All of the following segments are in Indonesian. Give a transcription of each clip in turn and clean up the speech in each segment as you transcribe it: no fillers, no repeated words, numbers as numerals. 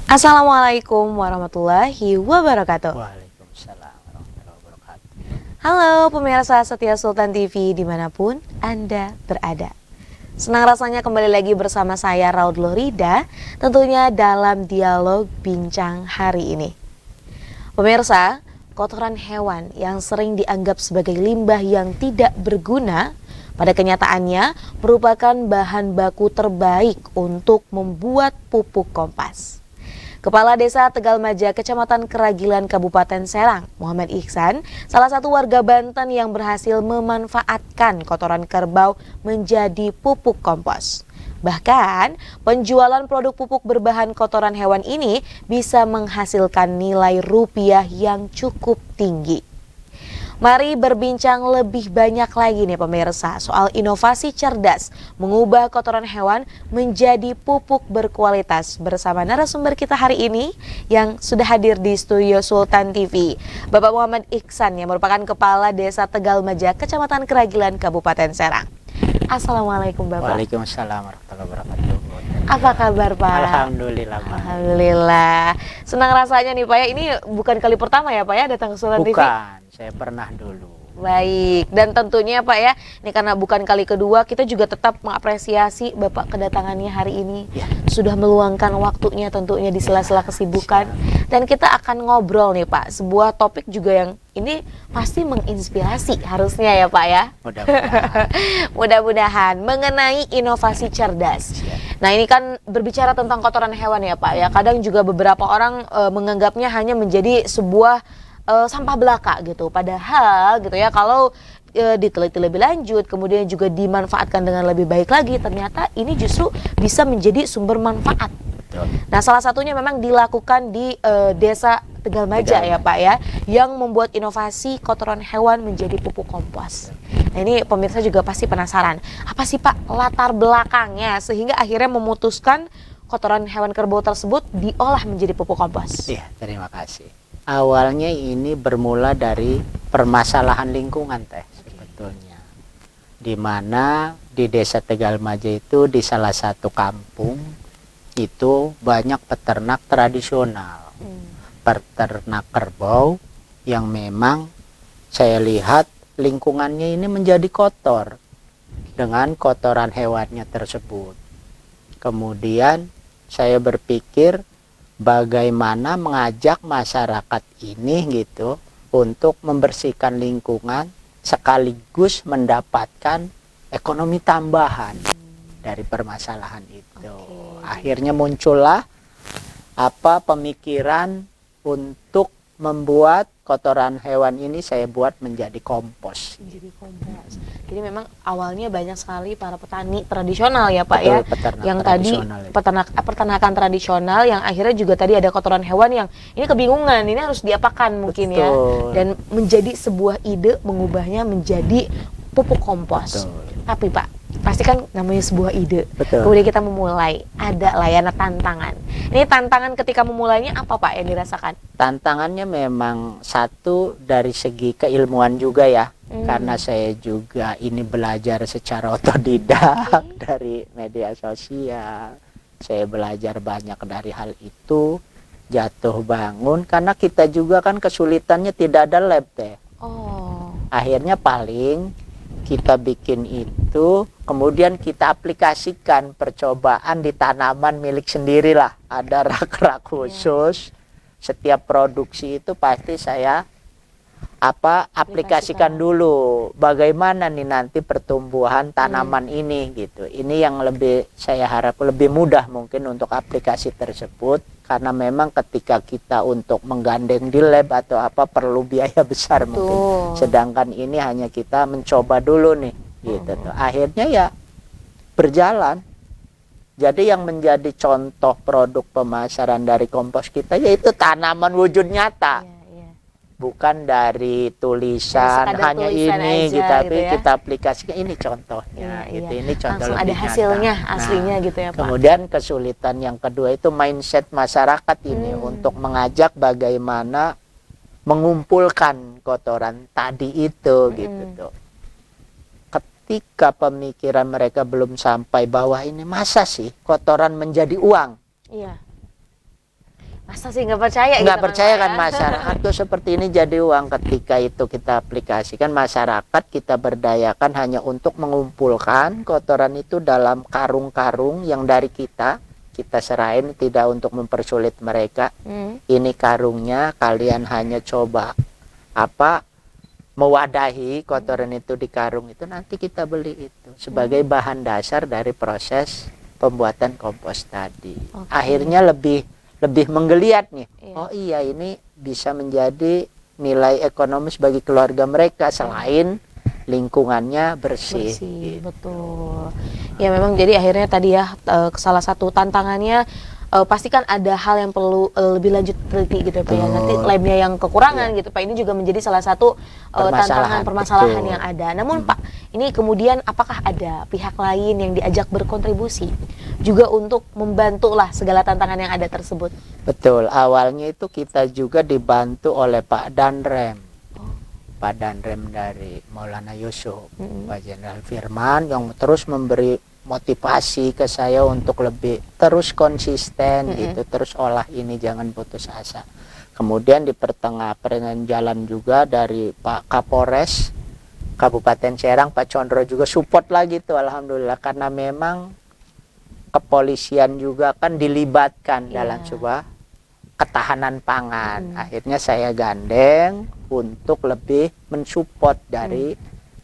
Assalamualaikum warahmatullahi wabarakatuh. Waalaikumsalam warahmatullahi wabarakatuh. Halo pemirsa setia Sultan TV dimanapun Anda berada. Senang rasanya kembali lagi bersama saya Raud Lorida, tentunya dalam dialog bincang hari ini. Pemirsa, kotoran hewan yang sering dianggap sebagai limbah yang tidak berguna, pada kenyataannya merupakan bahan baku terbaik untuk membuat pupuk kompas. Kepala Desa Tegalmaja, Kecamatan Keragilan, Kabupaten Serang, Muhammad Ihsan, salah satu warga Banten yang berhasil memanfaatkan kotoran kerbau menjadi pupuk kompos. Bahkan, penjualan produk pupuk berbahan kotoran hewan ini bisa menghasilkan nilai rupiah yang cukup tinggi. Mari berbincang lebih banyak lagi nih pemirsa soal inovasi cerdas mengubah kotoran hewan menjadi pupuk berkualitas bersama narasumber kita hari ini yang sudah hadir di studio Sultan TV, Bapak Muhammad Ihsan yang merupakan Kepala Desa Tegalmaja, Kecamatan Keragilan, Kabupaten Serang. Assalamualaikum Bapak. Waalaikumsalam warahmatullahi wabarakatuh. Apa kabar Pak? Alhamdulillah. Alhamdulillah. Senang rasanya nih Pak ya, ini bukan kali pertama ya Pak ya datang ke Sultan TV? Bukan, saya pernah dulu. Baik, dan tentunya Pak ya, ini karena bukan kali kedua, kita juga tetap mengapresiasi Bapak kedatangannya hari ini. Ya. Sudah meluangkan waktunya tentunya di sela-sela kesibukan. Dan kita akan ngobrol nih Pak, sebuah topik juga yang ini pasti menginspirasi harusnya ya Pak ya. Mudah-mudahan. Mudah-mudahan mengenai inovasi cerdas. Nah ini kan berbicara tentang kotoran hewan ya Pak ya, kadang juga beberapa orang menganggapnya hanya menjadi sebuah sampah belaka gitu. Padahal gitu ya, kalau diteliti lebih lanjut kemudian juga dimanfaatkan dengan lebih baik lagi, ternyata ini justru bisa menjadi sumber manfaat. Nah salah satunya memang dilakukan di Desa Tegalmaja ya Pak ya, yang membuat inovasi kotoran hewan menjadi pupuk kompos. Nah ini pemirsa juga pasti penasaran, apa sih Pak latar belakangnya sehingga akhirnya memutuskan kotoran hewan kerbau tersebut diolah menjadi pupuk kompos? Iya, terima kasih. Awalnya ini bermula dari permasalahan lingkungan sebetulnya. Di mana di Desa Tegalmaja itu di salah satu kampung itu banyak peternak tradisional. Peternak kerbau yang memang saya lihat lingkungannya ini menjadi kotor dengan kotoran hewannya tersebut. Kemudian saya berpikir bagaimana mengajak masyarakat ini gitu untuk membersihkan lingkungan sekaligus mendapatkan ekonomi tambahan dari permasalahan itu. Akhirnya muncullah pemikiran untuk membuat kotoran hewan ini saya buat menjadi kompos. Menjadi kompos. Jadi memang awalnya banyak sekali para petani tradisional ya Pak. Betul, ya, yang tadi peternakan tradisional yang akhirnya juga tadi ada kotoran hewan yang ini kebingungan, ini harus diapakan mungkin. Betul. Ya, dan menjadi sebuah ide mengubahnya menjadi pupuk kompos. Betul. Tapi Pak, pasti kan namanya sebuah ide. Betul. Kemudian kita memulai, ada layanan tantangan. Ini tantangan ketika memulainya apa Pak yang dirasakan? Tantangannya memang satu dari segi keilmuan juga ya. Karena saya juga ini belajar secara otodidak dari media sosial. Saya belajar banyak dari hal itu, jatuh bangun, karena kita juga kan kesulitannya tidak ada lab Akhirnya paling kita bikin itu, kemudian kita aplikasikan percobaan di tanaman milik sendiri lah. Ada rak-rak khusus. Setiap produksi itu pasti saya aplikasikan dulu bagaimana nih nanti pertumbuhan tanaman ini gitu. Ini yang lebih saya harap lebih mudah mungkin untuk aplikasi tersebut, karena memang ketika kita untuk menggandeng di lab atau perlu biaya besar. Betul. Mungkin sedangkan ini hanya kita mencoba dulu nih gitu tuh. Akhirnya ya berjalan. Jadi yang menjadi contoh produk pemasaran dari kompos kita yaitu tanaman wujud nyata. Bukan dari tulisan hanya tulisan ini gitu, tapi gitu ya, kita aplikasikan ini contohnya gitu. Ini contoh langsung ada hasilnya nyata. Aslinya gitu ya Pak. Kemudian kesulitan yang kedua itu mindset masyarakat ini untuk mengajak bagaimana mengumpulkan kotoran tadi itu gitu tuh. Ketika pemikiran mereka belum sampai bahwa ini masa sih kotoran menjadi uang. Masa sih nggak percaya Nggak gitu percaya Pak, kan ya? masyarakat tuh seperti ini jadi uang. Ketika itu kita aplikasikan, masyarakat kita berdayakan hanya untuk mengumpulkan kotoran itu dalam karung-karung yang dari kita serahin, tidak untuk mempersulit mereka. Ini karungnya, kalian hanya coba mewadahi kotoran itu di karung itu, nanti kita beli itu sebagai bahan dasar dari proses pembuatan kompos tadi. Oke. Akhirnya lebih menggeliat nih. Iya. Oh iya, ini bisa menjadi nilai ekonomis bagi keluarga mereka selain lingkungannya bersih. Gitu. Betul. Ya memang jadi akhirnya tadi ya salah satu tantangannya pasti kan ada hal yang perlu lebih lanjut teliti gitu ya Pak ya. Nanti labnya yang kekurangan gitu Pak. Ini juga menjadi salah satu permasalahan yang ada. Namun Pak, ini kemudian apakah ada pihak lain yang diajak berkontribusi juga untuk membantu lah segala tantangan yang ada tersebut? Betul. Awalnya itu kita juga dibantu oleh Pak Danrem. Pak Danrem dari Maulana Yusuf, Pak Jenderal Firman yang terus memberi motivasi ke saya untuk lebih terus konsisten gitu, terus olah ini, jangan putus asa. Kemudian di pertengahan jalan juga dari Pak Kapolres Kabupaten Serang, Pak Condro juga support lagi tuh, alhamdulillah, karena memang kepolisian juga kan dilibatkan dalam sebuah ketahanan pangan. Akhirnya saya gandeng untuk lebih mensupport dari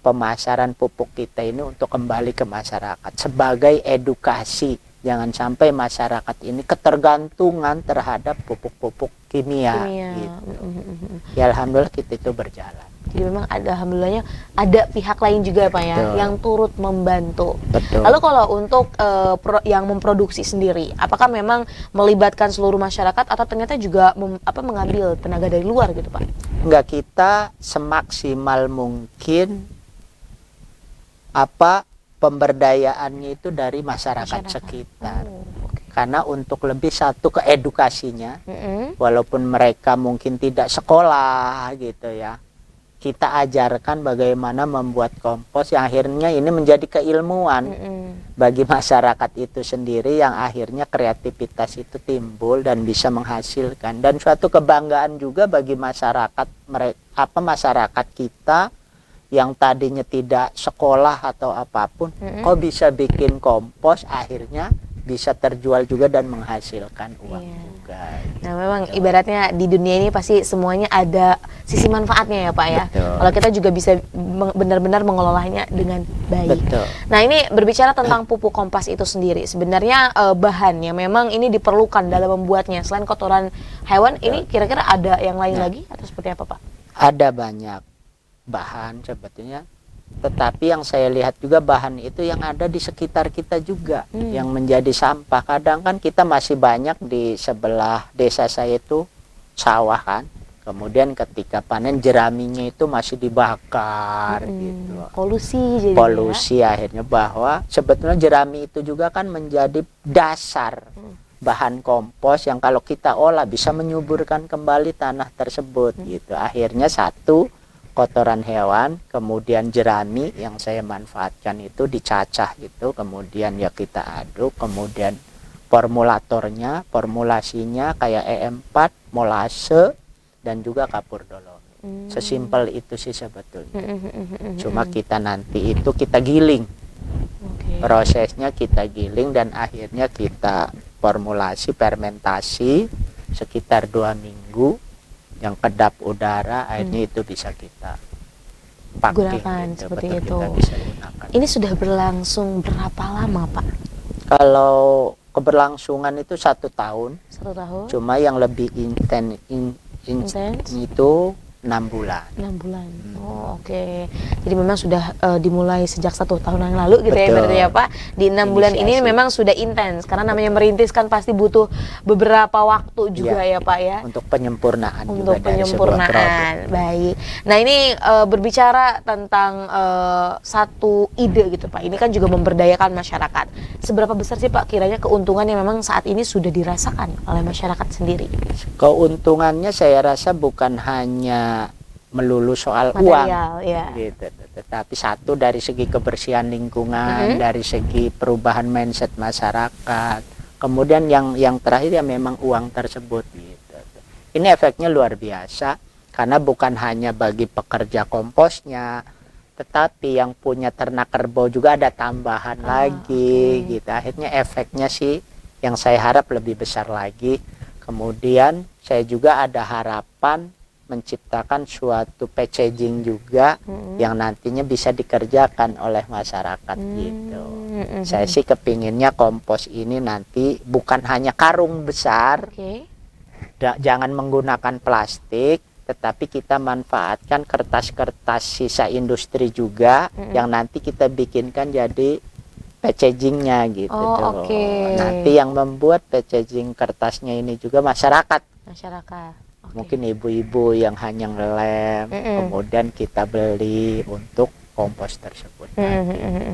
pemasaran pupuk kita ini untuk kembali ke masyarakat sebagai edukasi. Jangan sampai masyarakat ini ketergantungan terhadap pupuk-pupuk kimia. Gitu. Ya alhamdulillah kita itu berjalan. Jadi memang alhamdulillahnya ada pihak lain juga Pak ya. Betul. Yang turut membantu. Betul. Lalu kalau untuk yang memproduksi sendiri, apakah memang melibatkan seluruh masyarakat atau ternyata juga mengambil tenaga dari luar gitu Pak? Enggak, kita semaksimal mungkin pemberdayaannya itu dari masyarakat sekitar. Karena untuk lebih satu ke edukasinya, walaupun mereka mungkin tidak sekolah gitu ya, kita ajarkan bagaimana membuat kompos yang akhirnya ini menjadi keilmuan bagi masyarakat itu sendiri, yang akhirnya kreativitas itu timbul dan bisa menghasilkan, dan suatu kebanggaan juga bagi masyarakat masyarakat kita yang tadinya tidak sekolah atau apapun, kok bisa bikin kompos, akhirnya bisa terjual juga dan menghasilkan uang juga. Nah memang ibaratnya di dunia ini pasti semuanya ada sisi manfaatnya ya Pak ya. Kalau kita juga bisa benar-benar mengelolanya dengan baik. Betul. Nah ini berbicara tentang pupuk kompas itu sendiri, sebenarnya bahannya memang ini diperlukan dalam membuatnya. Selain kotoran hewan, ini kira-kira ada yang lain lagi atau seperti apa Pak? Ada banyak bahan sebetulnya, tetapi yang saya lihat juga bahan itu yang ada di sekitar kita juga yang menjadi sampah. Kadang kan kita masih banyak di sebelah desa saya itu sawah kan, kemudian ketika panen jeraminya itu masih dibakar gitu, polusi akhirnya, bahwa sebetulnya jerami itu juga kan menjadi dasar bahan kompos yang kalau kita olah bisa menyuburkan kembali tanah tersebut gitu. Akhirnya satu, kotoran hewan, kemudian jerami yang saya manfaatkan itu dicacah gitu, kemudian ya kita aduk, kemudian formulasinya kayak E4, molase, dan juga kapur dolomit. Sesimpel itu sih sebetulnya. Cuma kita nanti itu kita giling. Prosesnya kita giling dan akhirnya kita formulasi, fermentasi sekitar 2 minggu. Yang kedap udara, akhirnya itu bisa kita pakai gunakan gitu, seperti itu. kita bisa gunakan. Ini sudah berlangsung berapa lama Pak? Kalau keberlangsungan itu 1 tahun. 1 tahun. Cuma yang lebih intens itu 6 bulan. 6 bulan. Oh, oke. Jadi memang sudah dimulai sejak 1 tahun yang lalu gitu. Betul. Ya berarti ya Pak. Di 6 bulan ini memang sudah intens, karena namanya merintis kan pasti butuh beberapa waktu juga ya Pak ya. Untuk penyempurnaan. Untuk penyempurnaan. Baik. Nah ini berbicara tentang satu ide gitu Pak. Ini kan juga memberdayakan masyarakat. Seberapa besar sih Pak kiranya keuntungan yang memang saat ini sudah dirasakan oleh masyarakat sendiri? Keuntungannya saya rasa bukan hanya melulu soal material, uang gitu, tetapi satu dari segi kebersihan lingkungan, dari segi perubahan mindset masyarakat, kemudian yang terakhir ya memang uang tersebut gitu. Ini efeknya luar biasa karena bukan hanya bagi pekerja komposnya, tetapi yang punya ternak kerbau juga ada tambahan lagi gitu. Akhirnya efeknya sih yang saya harap lebih besar lagi. Kemudian saya juga ada harapan menciptakan suatu packaging juga yang nantinya bisa dikerjakan oleh masyarakat gitu. Saya sih kepinginnya kompos ini nanti bukan hanya karung besar, jangan menggunakan plastik, tetapi kita manfaatkan kertas-kertas sisa industri juga yang nanti kita bikinkan jadi packagingnya gitu tuh. Nanti yang membuat packaging kertasnya ini juga masyarakat. Mungkin ibu-ibu yang hanya ngelem, kemudian kita beli untuk kompos tersebut.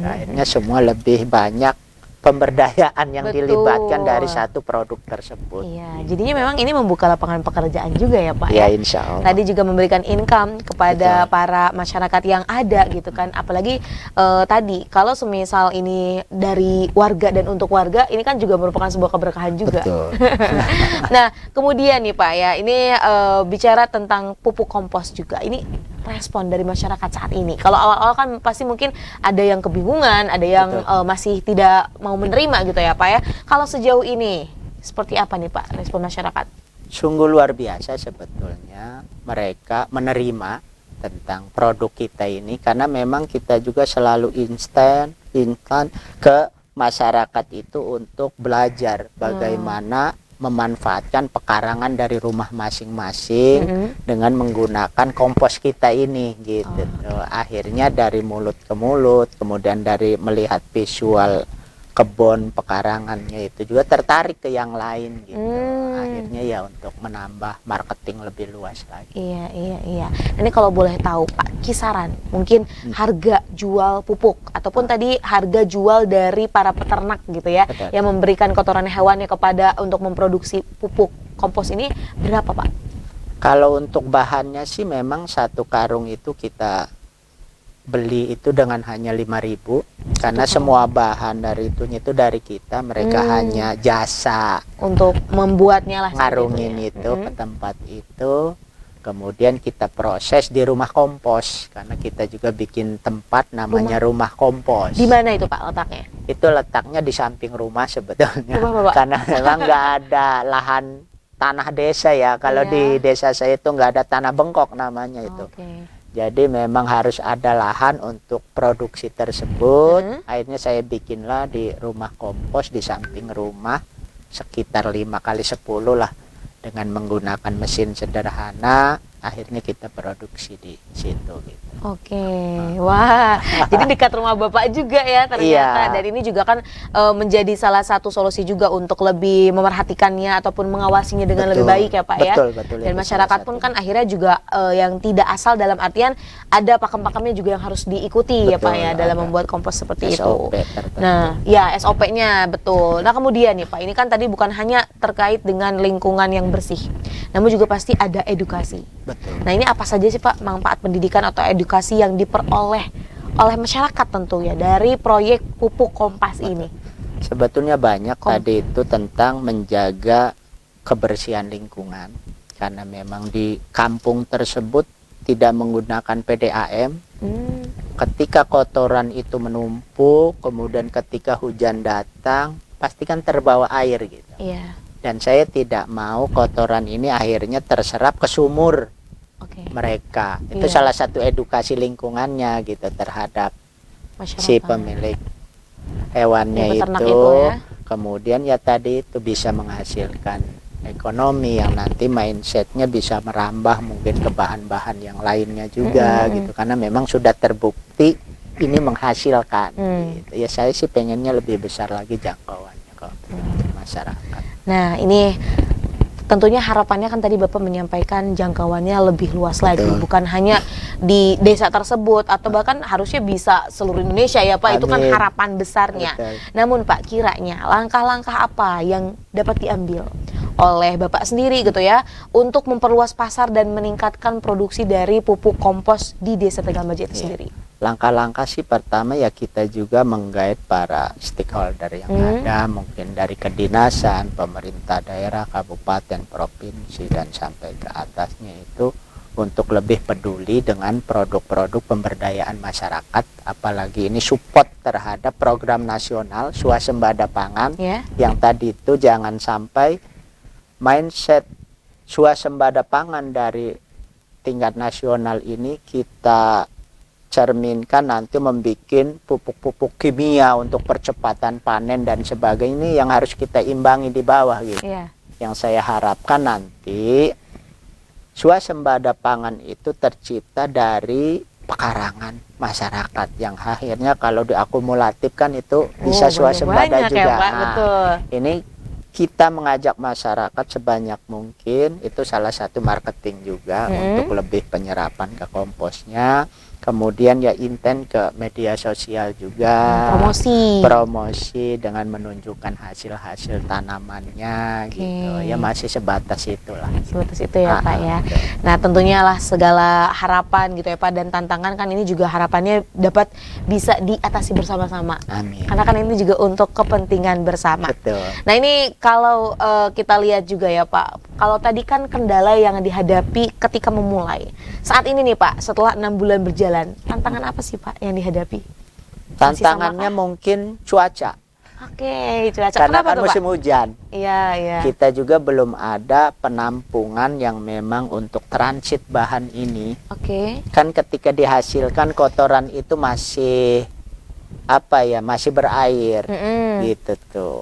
Akhirnya semua lebih banyak pemberdayaan yang dilibatkan dari satu produk tersebut. Iya, jadinya memang ini membuka lapangan pekerjaan juga ya Pak ya? Insya Allah. Tadi juga memberikan income kepada para masyarakat yang ada gitu kan. Apalagi tadi kalau semisal ini dari warga dan untuk warga, ini kan juga merupakan sebuah keberkahan juga. Betul. Nah, kemudian nih Pak ya, ini bicara tentang pupuk kompos juga. Ini respon dari masyarakat saat ini. Kalau awal-awal kan pasti mungkin ada yang kebingungan, ada yang masih tidak mau menerima gitu ya Pak ya. Kalau sejauh ini seperti apa nih Pak respon masyarakat? Sungguh luar biasa sebetulnya mereka menerima tentang produk kita ini, karena memang kita juga selalu instan ke masyarakat itu untuk belajar bagaimana memanfaatkan pekarangan dari rumah masing-masing dengan menggunakan kompos kita ini gitu. Akhirnya dari mulut ke mulut, kemudian dari melihat visual kebun pekarangannya itu juga tertarik ke yang lain gitu. Akhirnya ya untuk menambah marketing lebih luas lagi. Iya. Ini kalau boleh tahu Pak, kisaran mungkin harga jual pupuk ataupun tadi harga jual dari para peternak gitu ya, yang memberikan kotoran hewannya kepada untuk memproduksi pupuk kompos ini berapa Pak? Kalau untuk bahannya sih memang satu karung itu kita beli itu dengan hanya 5.000 karena semua bahan dari itu dari kita, mereka hanya jasa untuk membuatnya lah, ngarungin itu ke tempat itu, kemudian kita proses di rumah kompos karena kita juga bikin tempat namanya rumah kompos. Di mana itu Pak letaknya? Itu letaknya di samping rumah sebetulnya, karena memang nggak ada lahan tanah desa ya. Kalau di desa saya itu nggak ada tanah bengkok namanya itu. Jadi memang harus ada lahan untuk produksi tersebut. Akhirnya saya bikinlah di rumah kompos di samping rumah sekitar 5x10 lah, dengan menggunakan mesin sederhana. Akhirnya kita produksi di situ gitu. Wah, jadi dekat rumah Bapak juga ya ternyata. Dan ini juga kan menjadi salah satu solusi juga untuk lebih memerhatikannya ataupun mengawasinya dengan lebih baik ya Pak ya. Betul. Dan masyarakat pun kan akhirnya juga yang tidak asal, dalam artian ada pakem-pakemnya juga yang harus diikuti ya Pak ya dalam membuat kompos seperti SOP itu. Nah, ya SOP-nya betul. Nah, kemudian nih Pak, ini kan tadi bukan hanya terkait dengan lingkungan yang bersih, namun juga pasti ada edukasi. Nah, ini apa saja sih Pak manfaat pendidikan atau edukasi yang diperoleh oleh masyarakat tentu ya dari proyek pupuk kompas ini? Sebetulnya banyak tadi itu tentang menjaga kebersihan lingkungan, karena memang di kampung tersebut tidak menggunakan PDAM. Ketika kotoran itu menumpuk, kemudian ketika hujan datang pasti kan terbawa air gitu. Dan saya tidak mau kotoran ini akhirnya terserap ke sumur mereka. Itu salah satu edukasi lingkungannya gitu terhadap masyarakat, si pemilik hewannya itu ya. Kemudian ya tadi itu bisa menghasilkan ekonomi yang nanti mindsetnya bisa merambah mungkin ke bahan-bahan yang lainnya juga gitu, karena memang sudah terbukti ini menghasilkan gitu. Ya saya sih pengennya lebih besar lagi jangkauannya ke masyarakat. Nah, ini tentunya harapannya kan tadi Bapak menyampaikan jangkauannya lebih luas lagi, bukan hanya di desa tersebut atau bahkan harusnya bisa seluruh Indonesia ya Pak. Itu kan harapan besarnya. Namun Pak, kiranya langkah-langkah apa yang dapat diambil oleh Bapak sendiri gitu ya untuk memperluas pasar dan meningkatkan produksi dari pupuk kompos di Desa Tegal Maja itu sendiri? Langkah-langkah sih pertama ya kita juga menggait para stakeholder yang ada, mungkin dari kedinasan, pemerintah daerah, kabupaten, provinsi, dan sampai ke atasnya itu untuk lebih peduli dengan produk-produk pemberdayaan masyarakat, apalagi ini support terhadap program nasional swasembada pangan, yang tadi itu jangan sampai mindset swasembada pangan dari tingkat nasional ini kita cerminkan nanti membuat pupuk-pupuk kimia untuk percepatan panen dan sebagainya. Ini yang harus kita imbangi di bawah gitu. Yang saya harapkan nanti swasembada pangan itu tercipta dari pekarangan masyarakat yang akhirnya kalau diakumulatifkan itu bisa swasembada juga. Betul. Ini kita mengajak masyarakat sebanyak mungkin, itu salah satu marketing juga untuk lebih penyerapan ke komposnya. Kemudian ya intent ke media sosial juga, promosi dengan menunjukkan hasil-hasil tanamannya gitu. Ya masih sebatas itulah. Sebatas itu ya Pak ya. Nah tentunya lah segala harapan gitu ya Pak, dan tantangan kan ini juga harapannya dapat bisa diatasi bersama-sama. Amin. Karena kan ini juga untuk kepentingan bersama. Betul. Nah ini kalau kita lihat juga ya Pak, kalau tadi kan kendala yang dihadapi ketika memulai. Saat ini nih Pak, setelah 6 bulan berjalan, tantangan apa sih Pak yang dihadapi? Tantangannya mungkin cuaca. Oke, cuaca. Karena kenapa kan tuh, musim Pak? hujan. Iya. Kita juga belum ada penampungan yang memang untuk transit bahan ini. Kan ketika dihasilkan kotoran itu masih masih berair gitu tuh.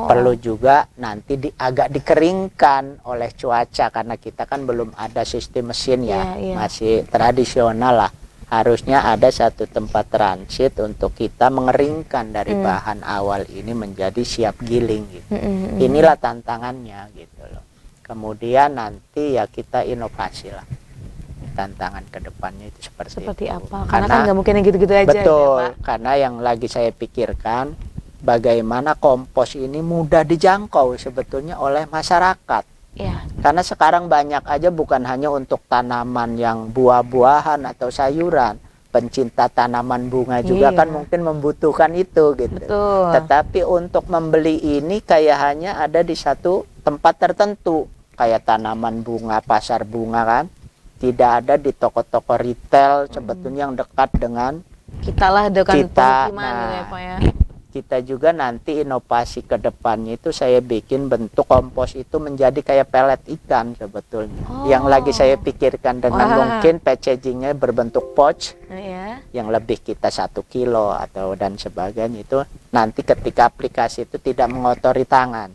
Perlu juga nanti agak dikeringkan oleh cuaca karena kita kan belum ada sistem mesin ya. Masih tradisional lah. Harusnya ada satu tempat transit untuk kita mengeringkan dari bahan awal ini menjadi siap giling gitu. Inilah tantangannya gitu loh. Kemudian nanti ya kita inovasi lah. Tantangan kedepannya itu seperti itu. Apa? Karena kan nggak mungkin yang gitu-gitu aja. Betul, ya, Pak? karena yang lagi saya pikirkan bagaimana kompos ini mudah dijangkau sebetulnya oleh masyarakat. Karena sekarang banyak aja bukan hanya untuk tanaman yang buah-buahan atau sayuran, pencinta tanaman bunga juga kan mungkin membutuhkan itu gitu. Betul. Tetapi untuk membeli ini kayak hanya ada di satu tempat tertentu, kayak tanaman bunga, pasar bunga kan. Tidak ada di toko-toko retail sebetulnya yang dekat dengan kita lah, dekat pemukiman gitu ya Pak ya. Kita juga nanti inovasi ke depannya itu saya bikin bentuk kompos itu menjadi kayak pelet ikan sebetulnya. Yang lagi saya pikirkan dengan mungkin packagingnya berbentuk pouch yang lebih kita 1 kilo atau dan sebagainya itu nanti ketika aplikasi itu tidak mengotori tangan.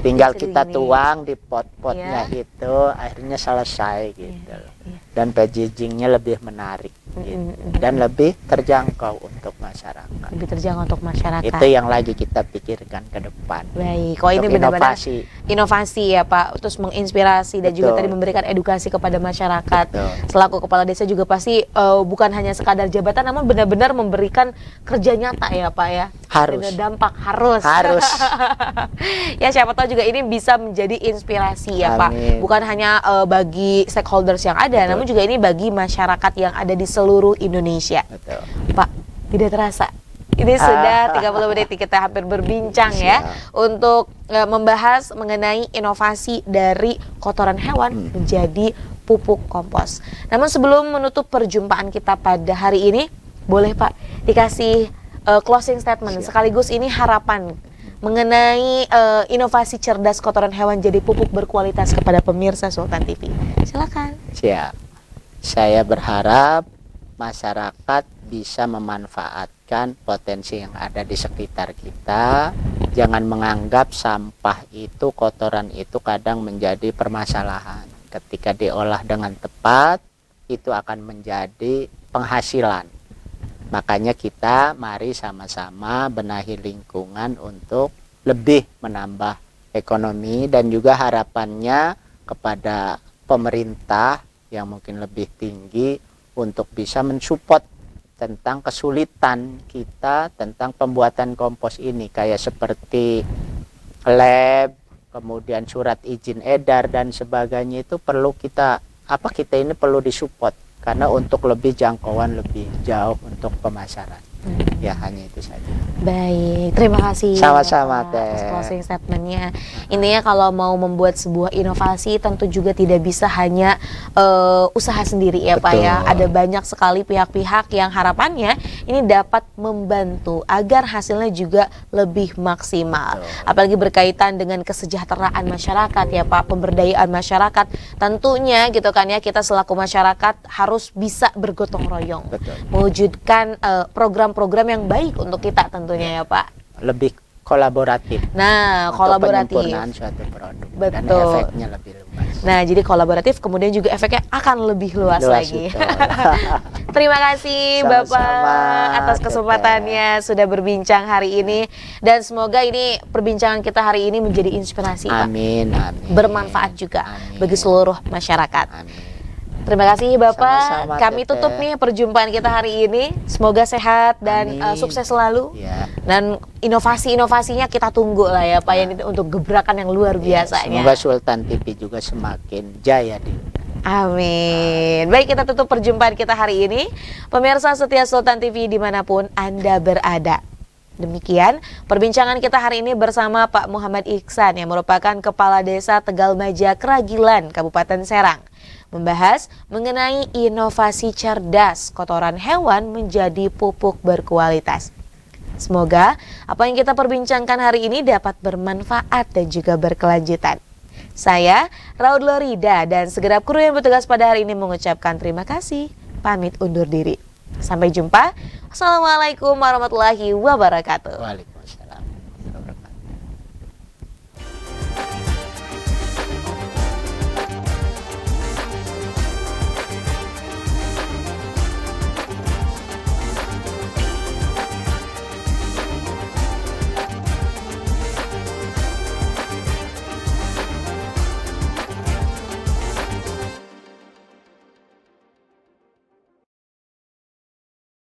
Tinggal kita tuang di pot-potnya itu akhirnya selesai gitu. Dan packagingnya lebih menarik gitu. Dan lebih terjangkau untuk masyarakat. Lebih terjangkau untuk masyarakat. Itu yang lagi kita pikirkan ke depan. Baik, kok ini benar-benar inovasi ya Pak, terus menginspirasi dan juga tadi memberikan edukasi kepada masyarakat. Selaku kepala desa juga pasti bukan hanya sekadar jabatan, namun benar-benar memberikan kerja nyata ya Pak ya. Harus. Ada dampak, harus. Ya siapa tahu juga ini bisa menjadi inspirasi ya Pak. Bukan hanya bagi stakeholders yang ada, namun juga ini bagi masyarakat yang ada di seluruh Indonesia. Pak, tidak terasa. Ini sudah 30 menit kita hampir berbincang ya untuk membahas mengenai inovasi dari kotoran hewan menjadi pupuk kompos. Namun sebelum menutup perjumpaan kita pada hari ini, boleh Pak dikasih closing statement sekaligus ini harapan mengenai inovasi cerdas kotoran hewan jadi pupuk berkualitas kepada pemirsa Sultan TV. Silakan. Siap. Saya berharap masyarakat bisa memanfaatkan potensi yang ada di sekitar kita. Jangan menganggap sampah itu, kotoran itu kadang menjadi permasalahan. Ketika diolah dengan tepat, itu akan menjadi penghasilan. Makanya kita mari sama-sama benahi lingkungan untuk lebih menambah ekonomi, dan juga harapannya kepada pemerintah yang mungkin lebih tinggi untuk bisa mensupport tentang kesulitan kita tentang pembuatan kompos ini, kayak seperti lab, kemudian surat izin edar dan sebagainya itu perlu kita ini perlu disupport karena untuk lebih jangkauan lebih jauh untuk pemasaran. Ya hanya itu saja. Baik, terima kasih Sama-sama, Bapak, atas Teh. closing statementnya. Intinya kalau mau membuat sebuah inovasi tentu juga tidak bisa hanya usaha sendiri ya Pak ya. Betul. Ada banyak sekali pihak-pihak yang harapannya ini dapat membantu agar hasilnya juga lebih maksimal. Betul. Apalagi berkaitan dengan kesejahteraan masyarakat ya Pak, pemberdayaan masyarakat. Tentunya gitu kan ya, kita selaku masyarakat harus bisa bergotong royong. Betul. Mewujudkan program-program yang baik untuk kita tentunya ya Pak. Lebih kolaboratif. Nah, untuk kolaboratif. penyempurnaan suatu produk dan Betul. efeknya lebih luas. Nah, jadi kolaboratif kemudian juga efeknya akan lebih luas lagi. Betul. Terima kasih Sama-sama, Bapak atas Teteh. kesempatannya sudah berbincang hari ini, dan semoga ini perbincangan kita hari ini menjadi inspirasi Pak. Amin, amin. Bermanfaat juga Amin. bagi seluruh masyarakat. Amin. Terima kasih Bapak. Sama-sama, Kami Teteh. tutup nih perjumpaan kita hari ini. Semoga sehat dan Amin. sukses selalu. Ya. Dan inovasi-inovasinya kita tunggu lah ya Pak, yang untuk gebrakan yang luar Ya, biasanya. semoga Sultan TV juga semakin jaya di Amin. Baik, kita tutup perjumpaan kita hari ini. Pemirsa setia Sultan TV dimanapun Anda berada. Demikian perbincangan kita hari ini bersama Pak Muhammad Iksan yang merupakan Kepala Desa Tegalmaja Keragilan, Kabupaten Serang. Membahas mengenai inovasi cerdas kotoran hewan menjadi pupuk berkualitas. Semoga apa yang kita perbincangkan hari ini dapat bermanfaat dan juga berkelanjutan. Saya Raud Lorida dan segenap kru yang bertugas pada hari ini mengucapkan terima kasih. Pamit undur diri. Sampai jumpa. Assalamualaikum warahmatullahi wabarakatuh. Waalaikumsalam.